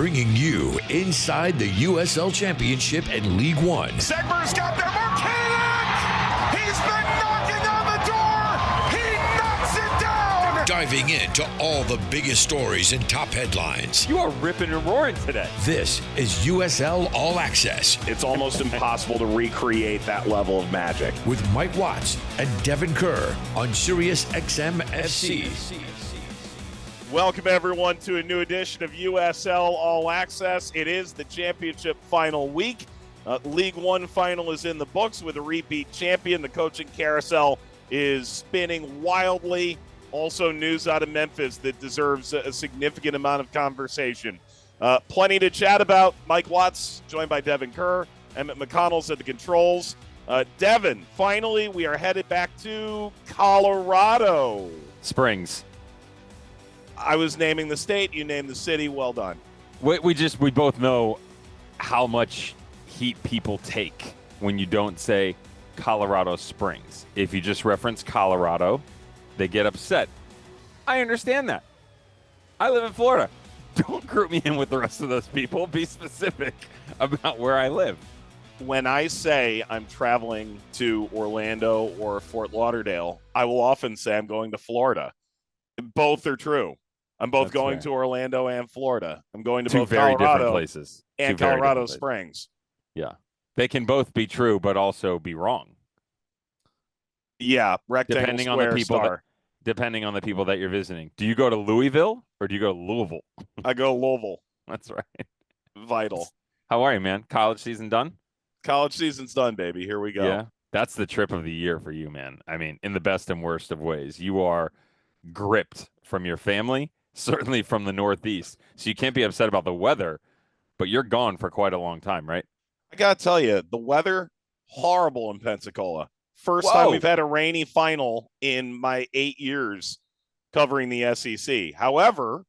bringing you inside the USL Championship and League One. Segmer's got there. Marquinhos! He's been knocking on the door. He knocks it down. Diving into all the biggest stories and top headlines. You are ripping and roaring today. This is USL All Access. It's almost impossible to recreate that level of magic. With Mike Watts and Devon Kerr on SiriusXM FC. Welcome, everyone, to a new edition of USL All Access. It is the championship final week. League One final is in the books with a repeat champion. The coaching carousel is spinning wildly. Also, news out of Memphis that deserves a significant amount of conversation. Plenty to chat about. Mike Watts, joined by Devon Kerr. Emmett McConnell's at the controls. Devon, finally, we are headed back to Colorado Springs. I was naming the state, you named the city. Well done. We both know how much heat people take when you don't say Colorado Springs. If you just reference Colorado, they get upset. I understand that. I live in Florida. Don't group me in with the rest of those people. Be specific about where I live. When I say I'm traveling to Orlando or Fort Lauderdale, I will often say I'm going to Florida. Both are true. I'm both going to Orlando and Florida. I'm going to both very Colorado different places and Colorado Springs. Yeah. They can both be true, but also be wrong. Yeah, rectangle, depending square, on the people star. Depending on the people that you're visiting. Do you go to Louisville or do you go to Louisville? I go Louisville. That's right. Vital. How are you, man? College season done? College season's done, baby. Here we go. Yeah. That's the trip of the year for you, man. I mean, in the best and worst of ways. You are gripped from your family, certainly from the Northeast. So you can't be upset about the weather, but you're gone for quite a long time, right? I got to tell you, the weather, horrible in Pensacola. First time we've had a rainy final in my 8 years covering the SEC. However,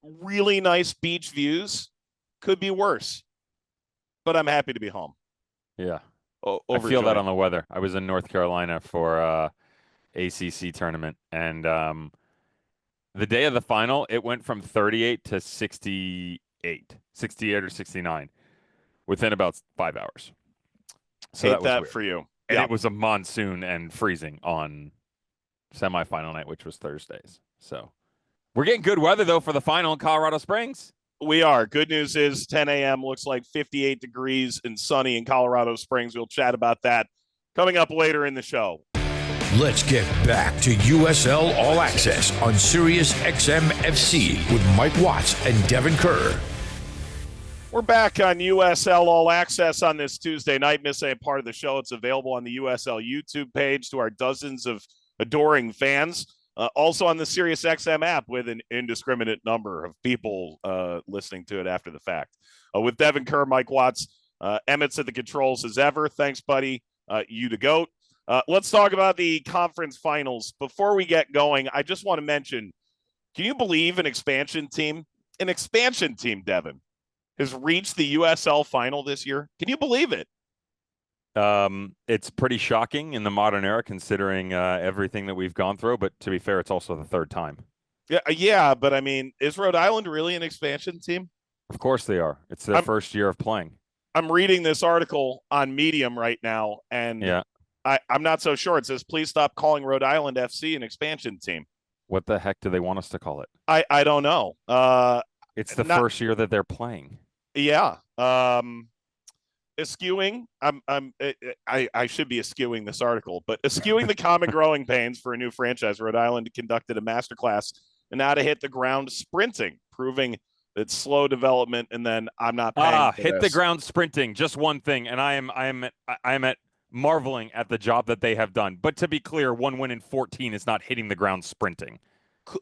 really nice beach views. Could be worse, but I'm happy to be home. Yeah. I feel that on the weather. I was in North Carolina for ACC tournament, and the day of the final, it went from 38 to 68 or 69 within about 5 hours. So Hate that was for you. And Yep. it was a monsoon and freezing on semifinal night, which was Thursdays. So we're getting good weather, though, for the final in Colorado Springs. We are. Good news is 10 a.m. looks like 58 degrees and sunny in Colorado Springs. We'll chat about that coming up later in the show. Let's get back to USL All Access on SiriusXM FC with Mike Watts and Devon Kerr. We're back on USL All Access on this Tuesday night. Miss a part of the show, it's available on the USL YouTube page to our dozens of adoring fans. Also on the SiriusXM app with an indiscriminate number of people listening to it after the fact. With Devon Kerr, Mike Watts, Emmett's at the controls as ever. Thanks, buddy. You the GOAT. Let's talk about the conference finals. Before we get going, I just want to mention, can you believe an expansion team, Devon, has reached the USL final this year? Can you believe it? It's pretty shocking in the modern era, considering everything that we've gone through. But to be fair, it's also the third time. Yeah, but I mean, is Rhode Island really an expansion team? Of course they are. It's their first year of playing. I'm reading this article on Medium right now, and I'm not so sure. It says, please stop calling Rhode Island FC an expansion team. What the heck do they want us to call it? I don't know. It's the first year that they're playing. Yeah. Eschewing. I should be eschewing this article, but eschewing the common growing pains for a new franchise. Rhode Island conducted a masterclass in how to hit the ground sprinting, proving that slow development. And then I'm not paying for hit the ground sprinting. Just one thing, and I am at marveling at the job that they have done. But to be clear, 1 win in 14 is not hitting the ground sprinting.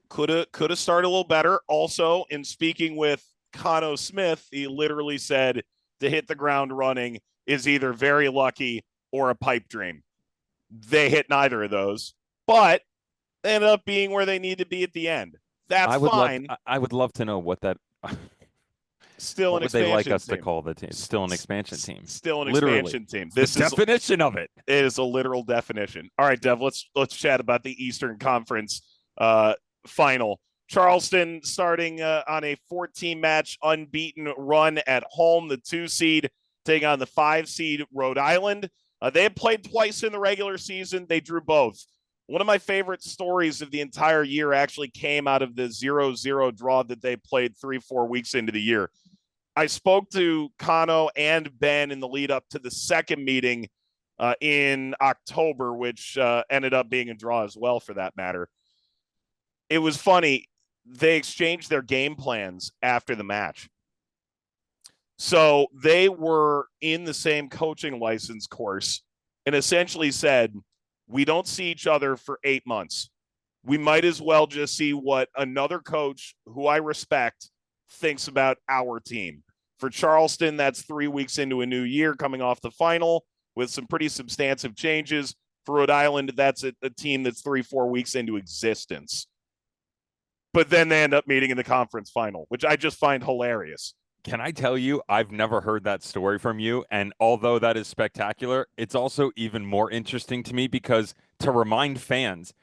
Could have started a little better. Also, in speaking with Cano Smith, he literally said to hit the ground running is either very lucky or a pipe dream. They hit neither of those, but they ended up being where they need to be at the end. That's fine. I would love to know what that Still what an expansion team. What would they like us team. to call the team? Still an expansion team. Still an Literally. expansion team. This is the definition of it. It is a literal definition. All right, Dev, let's chat about the Eastern Conference final. Charleston starting on a 14-match unbeaten run at home. The 2 seed taking on the 5 seed Rhode Island. They had played twice in the regular season. They drew both. One of my favorite stories of the entire year actually came out of the 0-0 draw that they played 3-4 weeks into the year. I spoke to Kano and Ben in the lead up to the second meeting in October, which ended up being a draw as well, for that matter. It was funny. They exchanged their game plans after the match. So they were in the same coaching license course and essentially said, we don't see each other for 8 months. We might as well just see what another coach who I respect thinks about our team. For Charleston, that's 3 weeks into a new year coming off the final with some pretty substantive changes. For Rhode Island, that's a team that's 3-4 weeks into existence. But then they end up meeting in the conference final, which I just find hilarious. Can I tell you, I've never heard that story from you. And although that is spectacular, it's also even more interesting to me because to remind fans,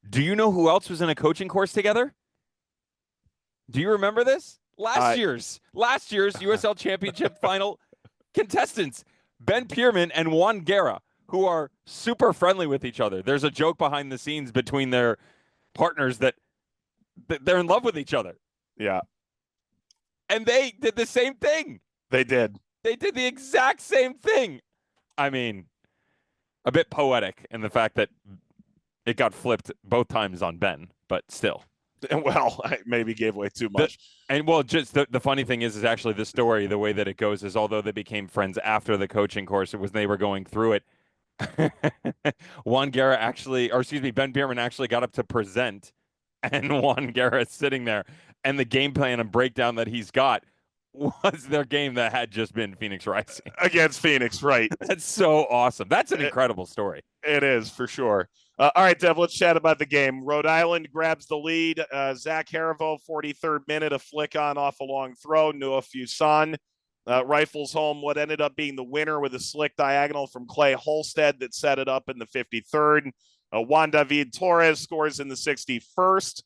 do you know who else was in a coaching course together? Do you remember this? Last year's USL Championship final contestants, Ben Pierman and Juan Guerra, who are super friendly with each other. There's a joke behind the scenes between their partners that they're in love with each other. Yeah. And they did the same thing. They did. They did the exact same thing. I mean, a bit poetic in the fact that it got flipped both times on Ben, but still. Well, I maybe gave away too much. Just the funny thing is actually the story, the way that it goes is although they became friends after the coaching course, it was they were going through it. Ben Pierman actually got up to present, and Juan Guerra is sitting there. And the game plan and breakdown that he's got was their game that had just been Phoenix Rising. Against Phoenix, right. That's so awesome. That's an incredible story. It is, for sure. All right, Dev, let's chat about the game. Rhode Island grabs the lead. Zach Harivo, 43rd minute, a flick on off a long throw. Noah Fuson rifles home what ended up being the winner with a slick diagonal from Clay Holstead that set it up in the 53rd. Juan David Torres scores in the 61st.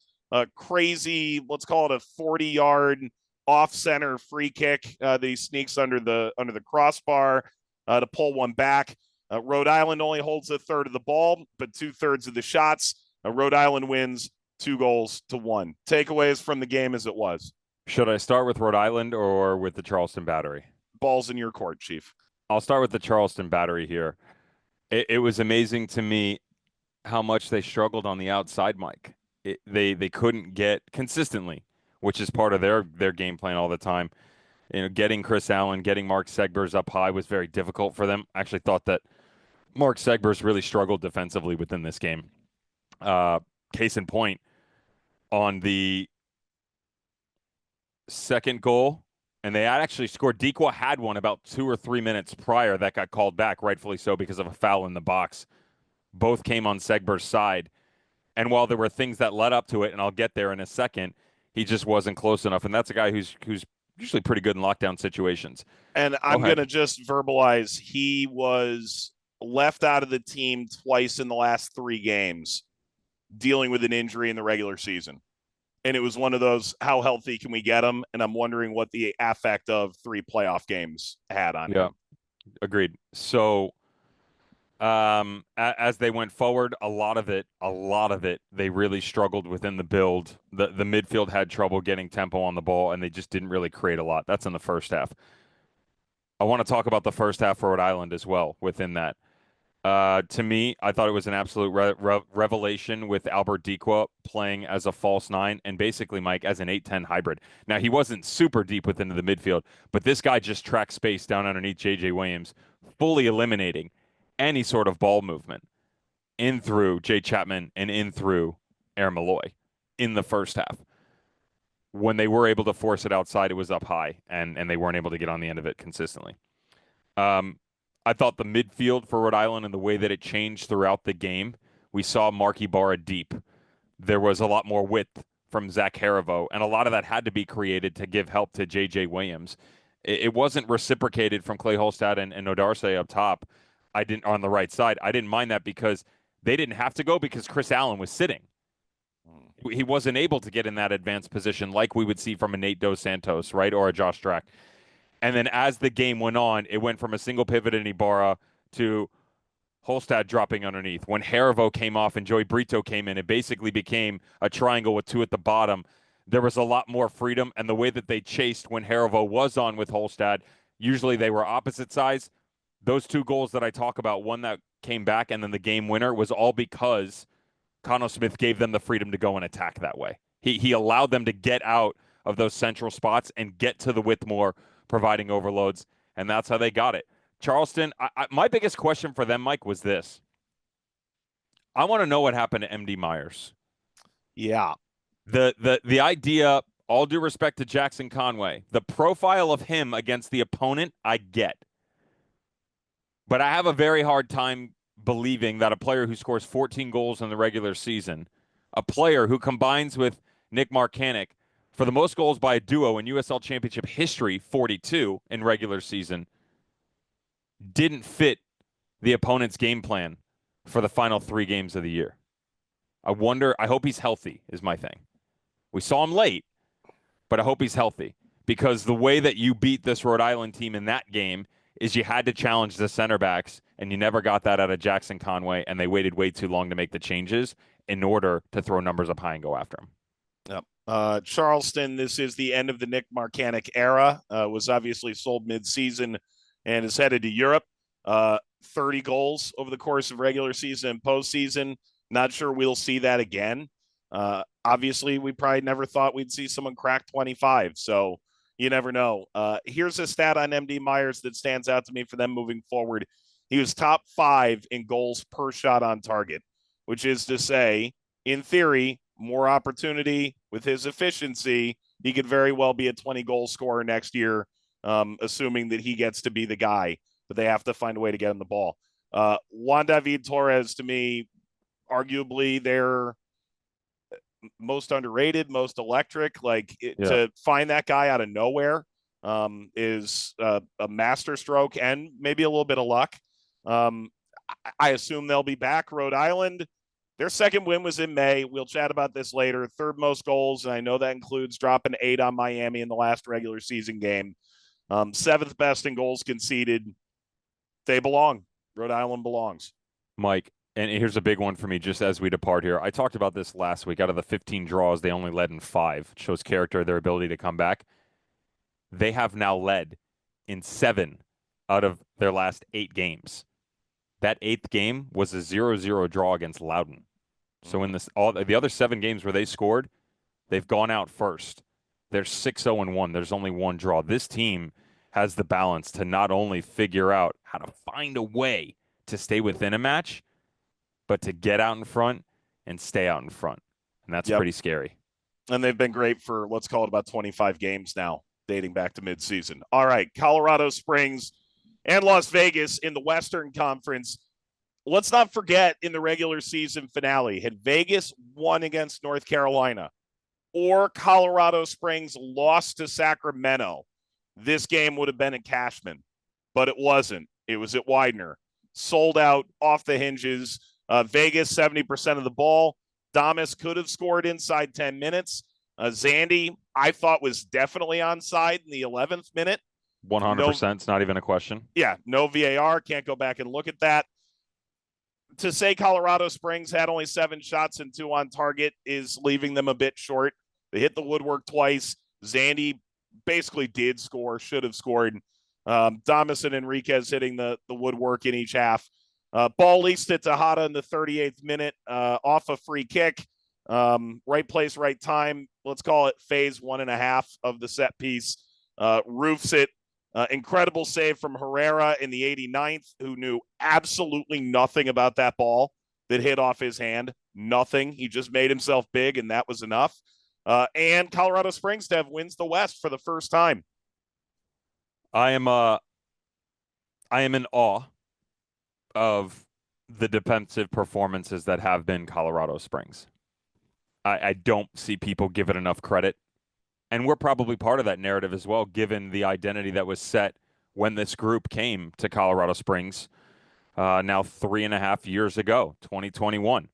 Crazy, let's call it a 40-yard off-center free kick that he sneaks under the crossbar to pull one back. Rhode Island only holds a third of the ball, but 2/3 of the shots. Rhode Island wins 2-1. Takeaways from the game as it was. Should I start with Rhode Island or with the Charleston Battery? Ball's in your court, Chief. I'll start with the Charleston Battery here. It was amazing to me how much they struggled on the outside, Mike. They couldn't get consistently, which is part of their game plan all the time. You know, getting Chris Allen, getting Mark Segbers up high was very difficult for them. I actually thought that Mark Segbers really struggled defensively within this game. Case in point, on the second goal, and they had actually scored. Dequa had one about 2 or 3 minutes prior that got called back, rightfully so, because of a foul in the box. Both came on Segbers' side. And while there were things that led up to it, and I'll get there in a second, he just wasn't close enough. And that's a guy who's usually pretty good in lockdown situations. And I'm going to just verbalize, he was left out of the team twice in the last 3 games, dealing with an injury in the regular season. And it was one of those, how healthy can we get him? And I'm wondering what the affect of 3 playoff games had on him. Agreed. So as they went forward, a lot of it, they really struggled within the build. The midfield had trouble getting tempo on the ball, and they just didn't really create a lot. That's in the first half. I want to talk about the first half for Rhode Island as well within that. To me, I thought it was an absolute revelation with Albert Dequa playing as a false 9 and basically, Mike, as an 8-10 hybrid. Now, he wasn't super deep within the midfield, but this guy just tracked space down underneath J.J. Williams, fully eliminating any sort of ball movement in through Jay Chapman and in through Aaron Malloy in the first half. When they were able to force it outside, it was up high, and they weren't able to get on the end of it consistently. I thought the midfield for Rhode Island and the way that it changed throughout the game, we saw Mark Ibarra deep. There was a lot more width from Zach Harivo, and a lot of that had to be created to give help to J.J. Williams. It wasn't reciprocated from Clay Holstad and Odarse up top. On the right side. I didn't mind that because they didn't have to go because Chris Allen was sitting. he wasn't able to get in that advanced position like we would see from a Nate Dos Santos, right, or a Josh Strack. And then as the game went on, it went from a single pivot in Ibarra to Holstad dropping underneath. When Harivo came off and Joey Brito came in, it basically became a triangle with two at the bottom. There was a lot more freedom, and the way that they chased when Harivo was on with Holstad, usually they were opposite sides. Those two goals that I talk about, one that came back and then the game winner, was all because Connell Smith gave them the freedom to go and attack that way. He allowed them to get out of those central spots and get to the Whitmore, providing overloads, and that's how they got it. Charleston, my biggest question for them, Mike, was this. I want to know what happened to MD Myers. Yeah. The idea, all due respect to Jackson Conway, the profile of him against the opponent, I get. But I have a very hard time believing that a player who scores 14 goals in the regular season, a player who combines with Nick Marcanic for the most goals by a duo in USL Championship history, 42 in regular season, didn't fit the opponent's game plan for the final 3 games of the year. I hope he's healthy is my thing. We saw him late, but I hope he's healthy, because the way that you beat this Rhode Island team in that game is you had to challenge the center backs, and you never got that out of Jackson Conway, and they waited way too long to make the changes in order to throw numbers up high and go after him. Yep. Charleston, this is the end of the Nick Marcanic era, was obviously sold mid-season and is headed to Europe. 30 goals over the course of regular season and postseason. Not sure we'll see that again. Obviously, we probably never thought we'd see someone crack 25, so you never know. Here's a stat on MD Myers that stands out to me for them moving forward. He was top 5 in goals per shot on target, which is to say, in theory, more opportunity with his efficiency. He could very well be a 20-goal scorer next year, assuming that he gets to be the guy, but they have to find a way to get him the ball. Juan David Torres, to me, arguably their most underrated, most electric. To find that guy out of nowhere is a masterstroke and maybe a little bit of luck. I assume they'll be back. Rhode Island, their second win was in May. We'll chat about this later. Third most goals, and I know that includes dropping 8 on Miami in the last regular season game. 7th best in goals conceded. They belong. Rhode Island belongs. Mike, and here's a big one for me just as we depart here. I talked about this last week. Out of the 15 draws, they only led in 5. It shows character, their ability to come back. They have now led in 7 out of their last 8 games. That 8th game was a 0-0 draw against Loudoun. So in all the other 7 games where they scored, they've gone out first. They're 6-0-1. There's only 1 draw. This team has the balance to not only figure out how to find a way to stay within a match, but to get out in front and stay out in front. And that's pretty scary. And they've been great for, let's call it, about 25 games now, dating back to midseason. All right, Colorado Springs and Las Vegas in the Western Conference. Let's not forget, in the regular season finale, had Vegas won against North Carolina or Colorado Springs lost to Sacramento, this game would have been at Cashman, but it wasn't. It was at Widener. Sold out, off the hinges. Vegas, 70% of the ball. Damas could have scored inside 10 minutes. Zandy, I thought, was definitely onside in the 11th minute. 100%. It's not even a question. Yeah, no VAR. Can't go back and look at that. To say Colorado Springs had only 7 shots and 2 on target is leaving them a bit short. They hit the woodwork twice. Zandy basically did score, should have scored. Damas and Enriquez hitting the woodwork in each half. Ball leased it to Hada in the 38th minute off a free kick. Right place, right time. Let's call it phase 1.5 of the set piece. Roofs it. Incredible save from Herrera in the 89th, who knew absolutely nothing about that ball that hit off his hand. Nothing. He just made himself big, and that was enough. And Colorado Springs Dev wins the West for the first time. I am in awe of the defensive performances that have been Colorado Springs. I don't see people give it enough credit. And we're probably part of that narrative as well, given the identity that was set when this group came to Colorado Springs now 3.5 years ago, 2021.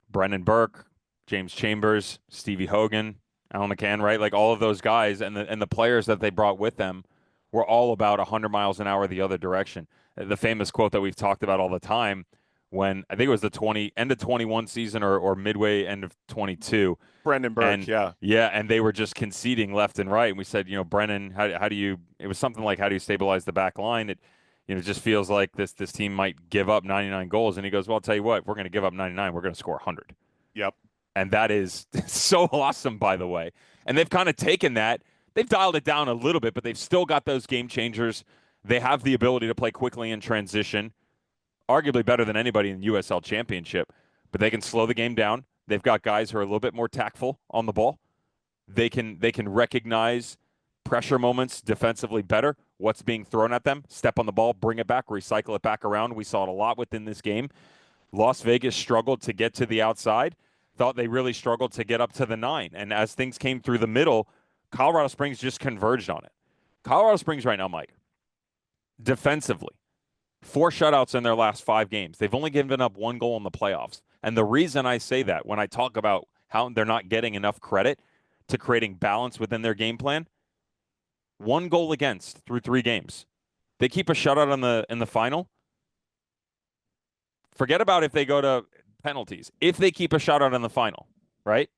Brennan Burke, James Chambers, Stevie Hogan, Alan McCann, right? Like all of those guys and the players that they brought with them were all about 100 miles an hour the other direction. The famous quote that we've talked about all the time when I think it was the end of 21 season or midway end of 22. Brendan Burke, Yeah, and they were just conceding left and right. And we said, Brennan, how do you – it was something like, how do you stabilize the back line? It just feels like this team might give up 99 goals. And he goes, well, I'll tell you what, if we're going to give up 99, we're going to score 100. Yep. And that is so awesome, by the way. And they've kind of taken that. They've dialed it down a little bit, but they've still got those game changers. They have the ability to play quickly in transition, arguably better than anybody in the USL Championship. But they can slow the game down. They've got guys who are a little bit more tactful on the ball. They can recognize pressure moments defensively better, what's being thrown at them, step on the ball, bring it back, recycle it back around. We saw it a lot within this game. Las Vegas struggled to get to the outside, thought they really struggled to get up to the 9. And as things came through the middle, Colorado Springs just converged on it. Colorado Springs right now, Mike, defensively, 4 shutouts in their last 5 games. They've only given up 1 goal in the playoffs. And the reason I say that when I talk about how they're not getting enough credit to creating balance within their game plan, 1 goal against through 3 games. They keep a shutout in the final. Forget about if they go to penalties. If they keep a shutout in the final, right?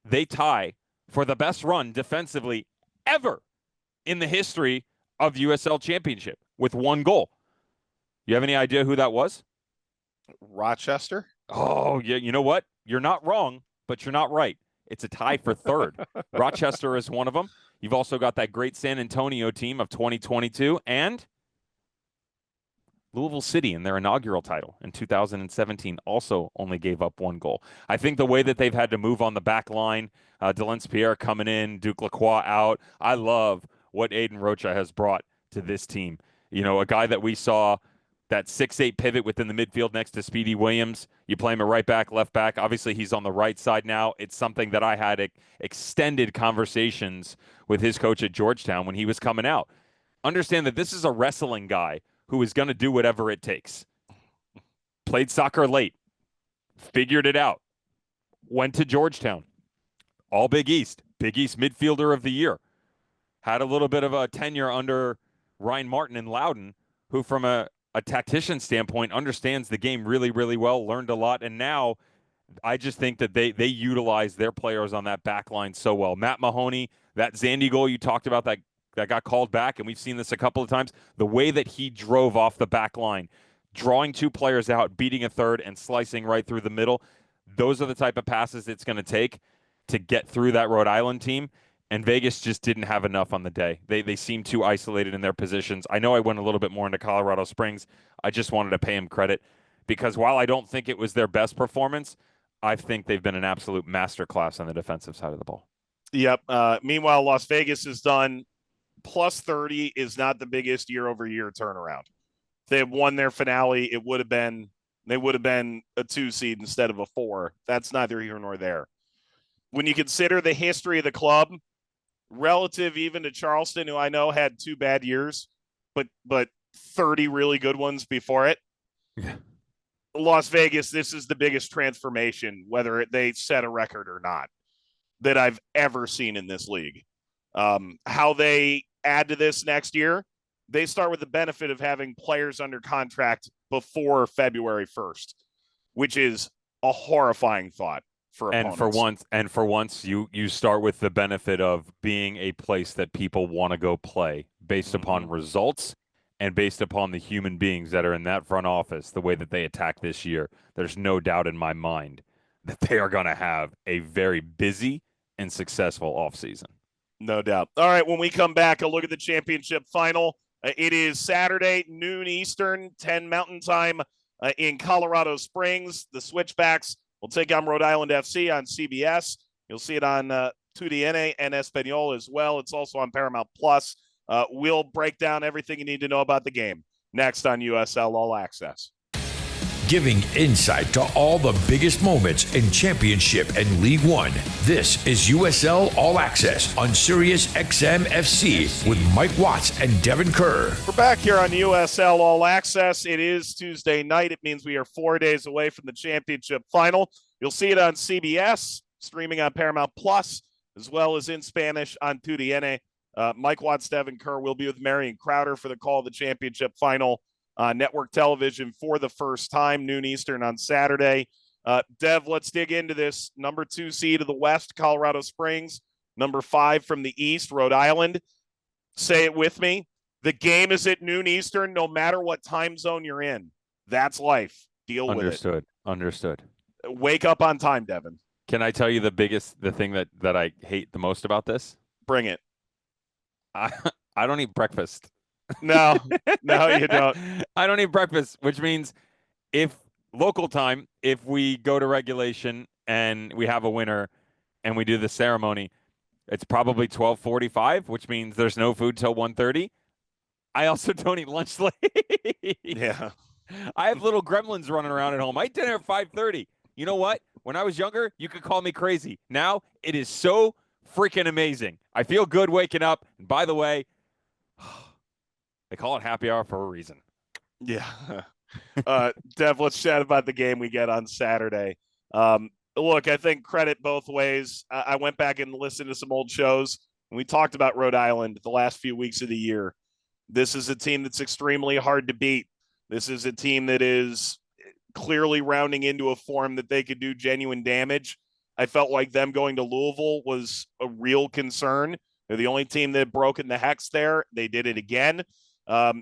They tie for the best run defensively ever in the history of USL Championship with 1 goal. You have any idea who that was? Rochester? Oh, yeah. You know what? You're not wrong, but you're not right. It's a tie for 3rd. Rochester is one of them. You've also got that great San Antonio team of 2022 and Louisville City in their inaugural title in 2017 also only gave up 1 goal. I think the way that they've had to move on the back line, Delence Pierre coming in, Duke Lacroix out. I love what Aiden Rocha has brought to this team. A guy that we saw that 6'8" pivot within the midfield next to Speedy Williams. You play him at right back, left back. Obviously, he's on the right side now. It's something that I had extended conversations with his coach at Georgetown when he was coming out. Understand that this is a wrestling guy who is going to do whatever it takes. Played soccer late. Figured it out. Went to Georgetown. All Big East. Big East midfielder of the year. Had a little bit of a tenure under Ryan Martin in Loudon, who from a tactician standpoint understands the game really, really well, learned a lot, and now I just think that they utilize their players on that back line so well. Matt Mahoney, that Zandy goal you talked about that got called back, and we've seen this a couple of times, the way that he drove off the back line, drawing 2 players out, beating a third, and slicing right through the middle, those are the type of passes it's going to take to get through that Rhode Island team. And Vegas just didn't have enough on the day. They seemed too isolated in their positions. I know I went a little bit more into Colorado Springs. I just wanted to pay him credit because while I don't think it was their best performance, I think they've been an absolute masterclass on the defensive side of the ball. Yep. Meanwhile, Las Vegas is done. Plus 30 is not the biggest year-over-year turnaround. If they had won their finale, they would have been a 2 seed instead of a 4. That's neither here nor there. When you consider the history of the club, relative even to Charleston, who I know had 2 bad years, but 30 really good ones before it. Yeah. Las Vegas, this is the biggest transformation, whether they set a record or not, that I've ever seen in this league. How they add to this next year, they start with the benefit of having players under contract before February 1st, which is a horrifying thought. And for once, you start with the benefit of being a place that people want to go play based upon results and based upon the human beings that are in that front office, the way that they attack this year. There's no doubt in my mind that they are going to have a very busy and successful offseason. No doubt. All right, when we come back, a look at the championship final. It is Saturday, noon Eastern, 10 Mountain Time in Colorado Springs. The Switchbacks will take on Rhode Island FC on CBS. You'll see it on TUDN and Espanol as well. It's also on Paramount Plus. We'll break down everything you need to know about the game next on USL All Access. Giving insight to all the biggest moments in Championship and League One. This is USL All Access on SiriusXM FC with Mike Watts and Devon Kerr. We're back here on USL All Access. It is Tuesday night. It means we are 4 days away from the championship final. You'll see it on CBS, streaming on Paramount Plus, as well as in Spanish on TUDN. Mike Watts, Devon Kerr will be with Marion Crowder for the call of the championship final on network television for the first time, noon Eastern on Saturday. Dev, let's dig into this. Number 2 seed of the West, Colorado Springs. Number 5 from the East, Rhode Island. Say it with me. The game is at noon Eastern, no matter what time zone you're in. That's life. Deal with it. Understood. Wake up on time, Devin. Can I tell you the thing that I hate the most about this? Bring it. I don't eat breakfast. No, you don't. I don't eat breakfast, which means if local time, if we go to regulation and we have a winner and we do the ceremony, it's probably 12:45, which means there's no food till 1:30. I also don't eat lunch late. Yeah. I have little gremlins running around at home. I eat dinner at 5:30. You know what? When I was younger, you could call me crazy. Now it is so freaking amazing. I feel good waking up. And by the way, they call it happy hour for a reason. Yeah. Dev, let's chat about the game we get on Saturday. Look, I think credit both ways. I went back and listened to some old shows, and we talked about Rhode Island the last few weeks of the year. This is a team that's extremely hard to beat. This is a team that is clearly rounding into a form that they could do genuine damage. I felt like them going to Louisville was a real concern. They're the only team that had broken the hex there. They did it again.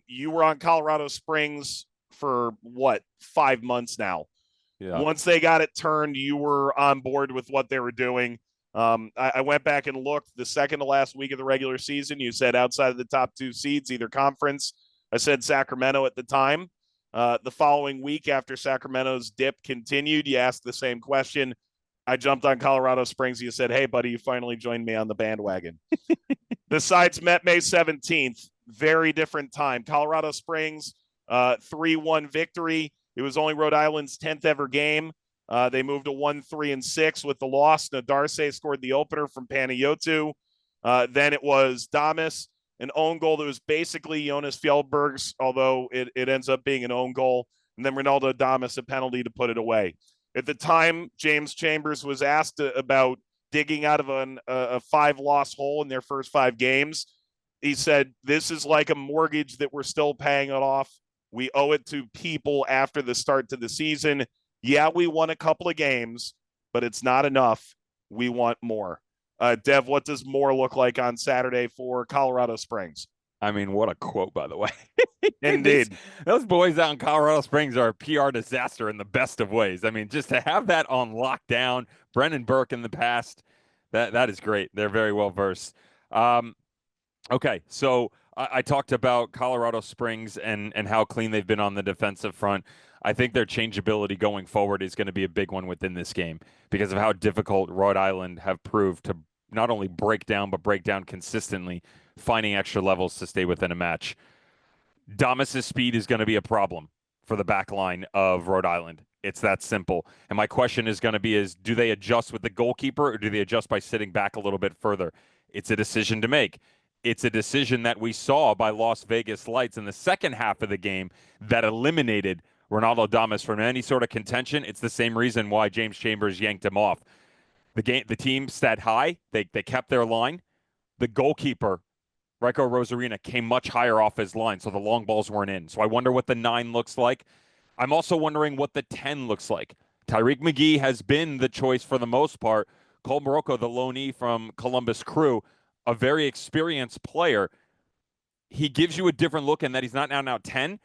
You were on Colorado Springs for 5 months now. Yeah. Once they got it turned, you were on board with what they were doing. I went back and looked the second to last week of the regular season. You said outside of the top 2 seeds, either conference. I said Sacramento at the time. The following week after Sacramento's dip continued, you asked the same question. I jumped on Colorado Springs. You said, hey, buddy, you finally joined me on the bandwagon. The sides met May 17th. Very different time. Colorado Springs, 3-1 victory. It was only Rhode Island's 10th ever game. They moved to 1-3-6 with the loss. Nadarse scored the opener from Pa-Modou Kah. Then it was Damas, an own goal that was basically Jonas Fjellberg's, although it ends up being an own goal. And then Ronaldo Damas, a penalty to put it away. At the time, James Chambers was asked about digging out of a 5-loss hole in their first 5 games. He said, this is like a mortgage that we're still paying it off. We owe it to people after the start to the season. Yeah, we won a couple of games, but it's not enough. We want more. Dev, what does more look like on Saturday for Colorado Springs? I mean, what a quote, by the way. Indeed. Those boys out in Colorado Springs are a PR disaster in the best of ways. I mean, just to have that on lockdown, Brennan Burke in the past, that is great. They're very well versed. Okay, so I talked about Colorado Springs and how clean they've been on the defensive front. I think their changeability going forward is going to be a big one within this game because of how difficult Rhode Island have proved to not only break down, but break down consistently, finding extra levels to stay within a match. Damas's speed is going to be a problem for the back line of Rhode Island. It's that simple. And my question is going to be do they adjust with the goalkeeper or do they adjust by sitting back a little bit further? It's a decision to make. It's a decision that we saw by Las Vegas Lights in the second half of the game that eliminated Ronaldo Damas from any sort of contention. It's the same reason why James Chambers yanked him off. The team sat high. They kept their line. The goalkeeper, Rico Rosarina, came much higher off his line, so the long balls weren't in. So I wonder what the 9 looks like. I'm also wondering what the 10 looks like. Tyreek McGee has been the choice for the most part. Cole Morocco, the loanee from Columbus Crew, a very experienced player. He gives you a different look in that he's not now 10.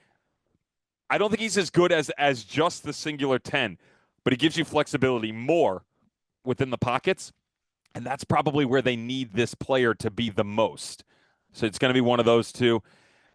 I don't think he's as good as just the singular 10, but he gives you flexibility more within the pockets, and that's probably where they need this player to be the most. So it's going to be one of those two.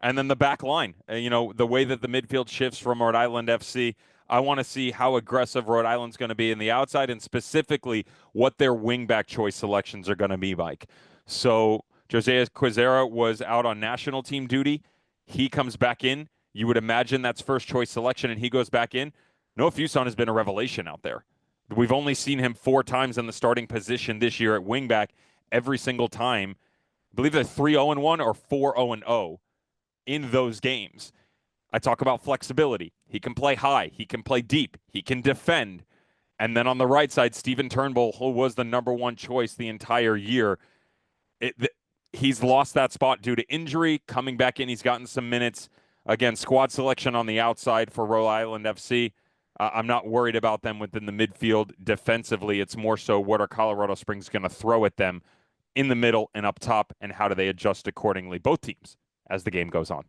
And then the back line, the way that the midfield shifts from Rhode Island FC, I want to see how aggressive Rhode Island's going to be in the outside and specifically what their wingback choice selections are going to be like. So Jose Quezera was out on national team duty. He comes back in. You would imagine that's first choice selection, and he goes back in. Noah Fuson has been a revelation out there. We've only seen him 4 times in the starting position this year at wingback. Every single time, I believe they're 3-0-1 or 4-0-0 in those games. I talk about flexibility. He can play high. He can play deep. He can defend. And then on the right side, Stephen Turnbull, who was the number one choice the entire year, he's lost that spot due to injury. Coming back in, he's gotten some minutes. Again, squad selection on the outside for Rhode Island FC. I'm not worried about them within the midfield. Defensively, it's more so what are Colorado Springs going to throw at them in the middle and up top, and how do they adjust accordingly, both teams, as the game goes on.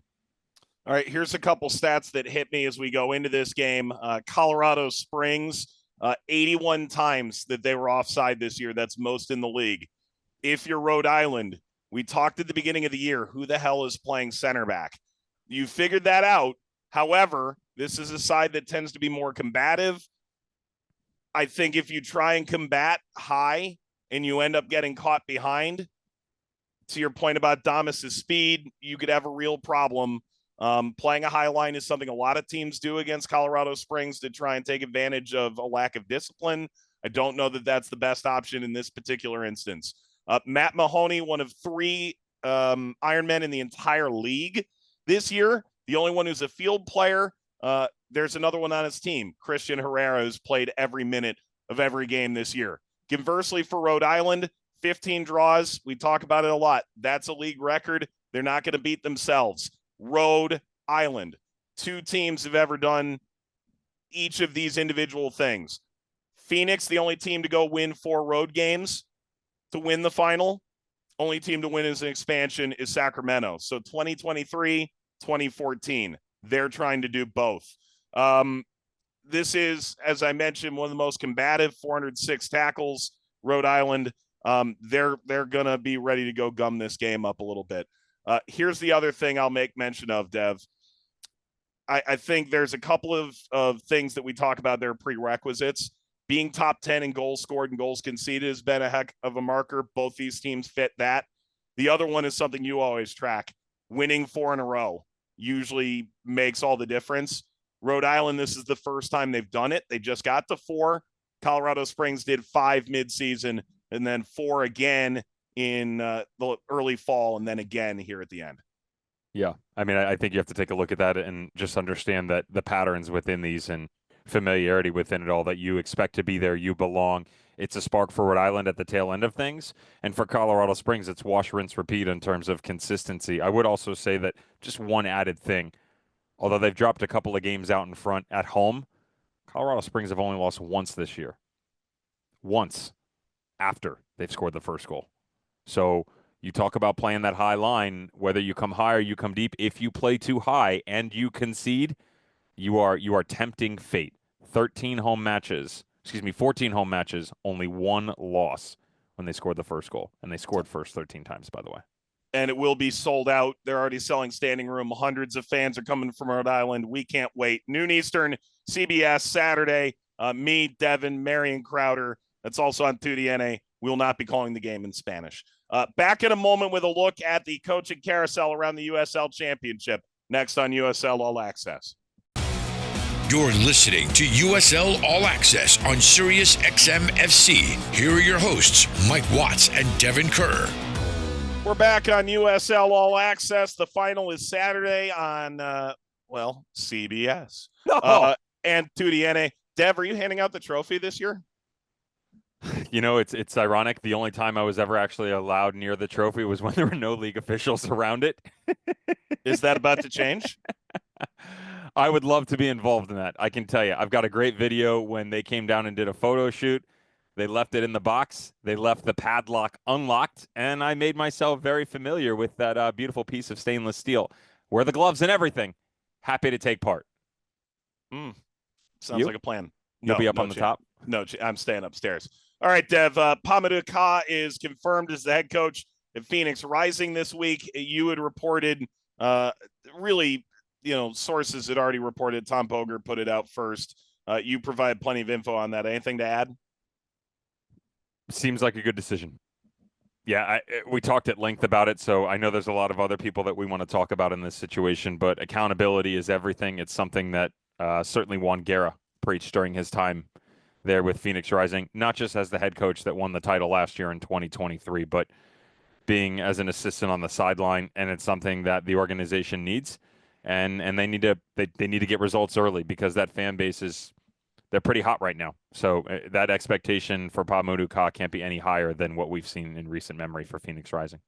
All right, here's a couple stats that hit me as we go into this game. Colorado Springs, 81 times that they were offside this year. That's most in the league. If you're Rhode Island, we talked at the beginning of the year, who the hell is playing center back? You figured that out. However, this is a side that tends to be more combative. I think if you try and combat high and you end up getting caught behind, to your point about Damas's speed, you could have a real problem. Playing a high line is something a lot of teams do against Colorado Springs to try and take advantage of a lack of discipline. I don't know that that's the best option in this particular instance. Matt Mahoney, one of 3 Ironmen in the entire league this year, the only one who's a field player. There's another one on his team, Christian Herrera, who's played every minute of every game this year. Conversely, for Rhode Island, 15 draws. We talk about it a lot. That's a league record. They're not going to beat themselves. Rhode Island, 2 teams have ever done each of these individual things. Phoenix, the only team to go win 4 road games to win the final. Only team to win as an expansion is Sacramento. So 2023, 2014, they're trying to do both. This is, as I mentioned, one of the most combative, 406 tackles, Rhode Island. They're going to be ready to go gum this game up a little bit. Here's the other thing I'll make mention of, Dev. I think there's a couple of things that we talk about that are prerequisites. Being top 10 in goals scored and goals conceded has been a heck of a marker. Both these teams fit that. The other one is something you always track. Winning 4 in a row usually makes all the difference. Rhode Island, this is the first time they've done it. They just got to 4. Colorado Springs did 5 midseason and then 4 again in the early fall and then again here at the end. Yeah. I mean, I think you have to take a look at that and just understand that the patterns within these and familiarity within it all, that you expect to be there, you belong. It's a spark for Rhode Island at the tail end of things. And for Colorado Springs, it's wash, rinse, repeat in terms of consistency. I would also say that just one added thing, although they've dropped a couple of games out in front at home, Colorado Springs have only lost once this year. Once after they've scored the first goal. So you talk about playing that high line, whether you come high or you come deep. If you play too high and you concede, you are tempting fate. 14 home matches, only 1 loss when they scored the first goal. And they scored first 13 times, by the way. And it will be sold out. They're already selling standing room. Hundreds of fans are coming from Rhode Island. We can't wait. Noon Eastern, CBS, Saturday. Me, Devin, Marion Crowder. That's also on TUDN. We will not be calling the game in Spanish. Back in a moment with a look at the coaching carousel around the USL Championship. Next on USL All Access. You're listening to USL All Access on SiriusXM FC. Here are your hosts, Mike Watts and Devon Kerr. We're back on USL All Access. The final is Saturday on, CBS. And TUDN. Dev, are you handing out the trophy this year? You know, it's ironic. The only time I was ever actually allowed near the trophy was when there were no league officials around it. Is that about to change? I would love to be involved in that. I can tell you, I've got a great video when they came down and did a photo shoot. They left it in the box. They left the padlock unlocked, and I made myself very familiar with that beautiful piece of stainless steel. Wear the gloves and everything. Happy to take part. Sounds like a plan. You'll be up on the top? No, I'm staying upstairs. All right, Dev. Pa-Modou Kah is confirmed as the head coach at Phoenix Rising this week. You had reported sources had already reported. Tom Boger put it out first. You provide plenty of info on that. Anything to add? Seems like a good decision. Yeah, we talked at length about it, so I know there's a lot of other people that we want to talk about in this situation, but accountability is everything. It's something that certainly Juan Guerra preached during his time there with Phoenix Rising, not just as the head coach that won the title last year in 2023, but being as an assistant on the sideline, and it's something that the organization needs, and they need to get results early because that fan base is they're pretty hot right now. So that expectation for Pa-Modou Kah can't be any higher than what we've seen in recent memory for Phoenix Rising.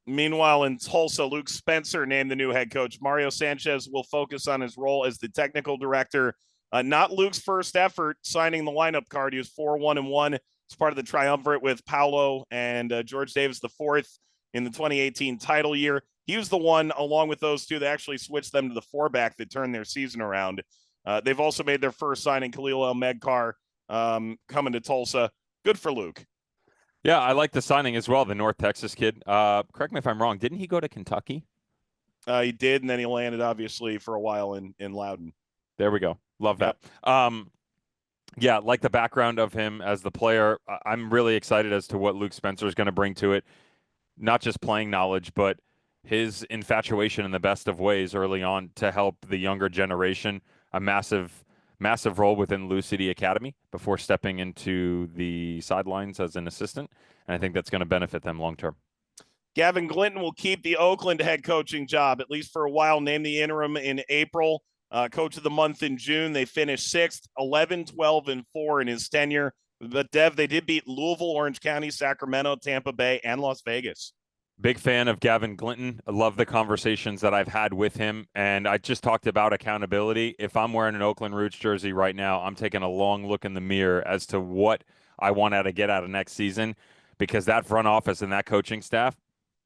Meanwhile, in Tulsa, Luke Spencer named the new head coach. Mario Sanchez will focus on his role as the technical director. Not Luke's first effort signing the lineup card. He was 4-1-1. It's part of the triumvirate with Paolo and George Davis IV in the 2018 title year. He was the one, along with those two, that actually switched them to the 4-back that turned their season around. They've also made their first signing, Khalil El-Medkar, coming to Tulsa. Good for Luke. Yeah, I like the signing as well, the North Texas kid. Correct me if I'm wrong. Didn't he go to Kentucky? He did, and then he landed, obviously, for a while in Loudon. There we go. Love that. Yep. Yeah, like the background of him as the player. I'm really excited as to what Luke Spencer is going to bring to it. Not just playing knowledge, but his infatuation in the best of ways early on to help the younger generation. A massive role within Lou City Academy before stepping into the sidelines as an assistant. And I think that's going to benefit them long term. Gavin Glinton will keep the Oakland head coaching job, at least for a while, named the interim in April. Coach of the month in June. They finished 6th, 11-12-4 in his tenure. But, Dev, they did beat Louisville, Orange County, Sacramento, Tampa Bay, and Las Vegas. Big fan of Gavin Glinton. I love the conversations that I've had with him. And I just talked about accountability. If I'm wearing an Oakland Roots jersey right now, I'm taking a long look in the mirror as to what I want to get out of next season, because that front office and that coaching staff,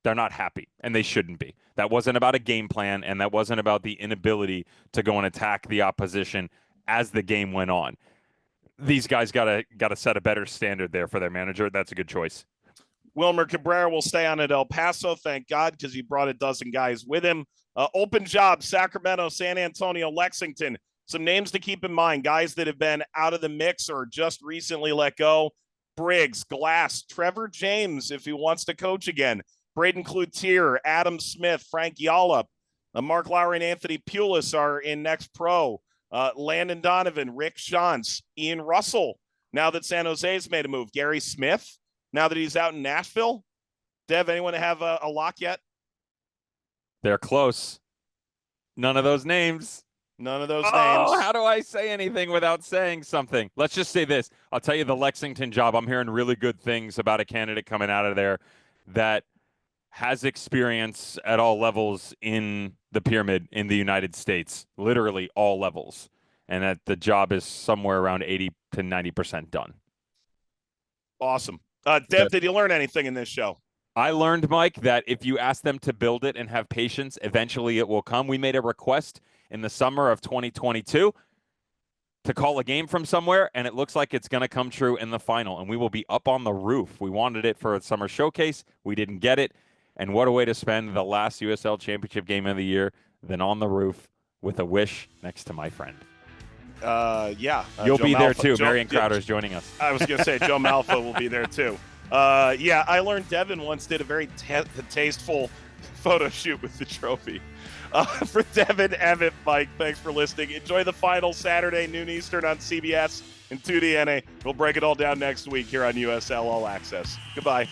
they're not happy, and they shouldn't be. That wasn't about a game plan, and that wasn't about the inability to go and attack the opposition as the game went on. These guys got to set a better standard there for their manager. That's a good choice. Wilmer Cabrera will stay on at El Paso, thank God, because he brought a dozen guys with him. Open job, Sacramento, San Antonio, Lexington. Some names to keep in mind, guys that have been out of the mix or just recently let go. Briggs, Glass, Trevor James, if he wants to coach again. Braden Cloutier, Adam Smith, Frank Yallop, Mark Lowry and Anthony Pulis are in Next Pro. Landon Donovan, Rick Shantz, Ian Russell, now that San Jose's made a move. Gary Smith, now that he's out in Nashville. Dev, anyone have a lock yet? They're close. None of those names. None of those names. How do I say anything without saying something? Let's just say this. I'll tell you the Lexington job. I'm hearing really good things about a candidate coming out of there that has experience at all levels in the pyramid in the United States, literally all levels, and that the job is somewhere around 80 to 90% done. Awesome. Dev, did you learn anything in this show? I learned, Mike, that if you ask them to build it and have patience, eventually it will come. We made a request in the summer of 2022 to call a game from somewhere, and it looks like it's going to come true in the final, and we will be up on the roof. We wanted it for a summer showcase. We didn't get it. And what a way to spend the last USL Championship game of the year than on the roof with a wish next to my friend. Yeah. You'll Joe be Malfa. there too. Marion Crowder is joining us. I was going to say Joe Malfa will be there too. Yeah, I learned Devin once did a very tasteful photo shoot with the trophy. For Devin, Evan, Mike, thanks for listening. Enjoy the final Saturday, noon Eastern on CBS and TUDN. We'll break it all down next week here on USL All Access. Goodbye.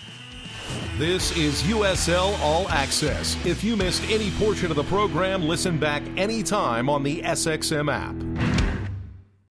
This is USL All Access. If you missed any portion of the program, listen back anytime on the SXM app.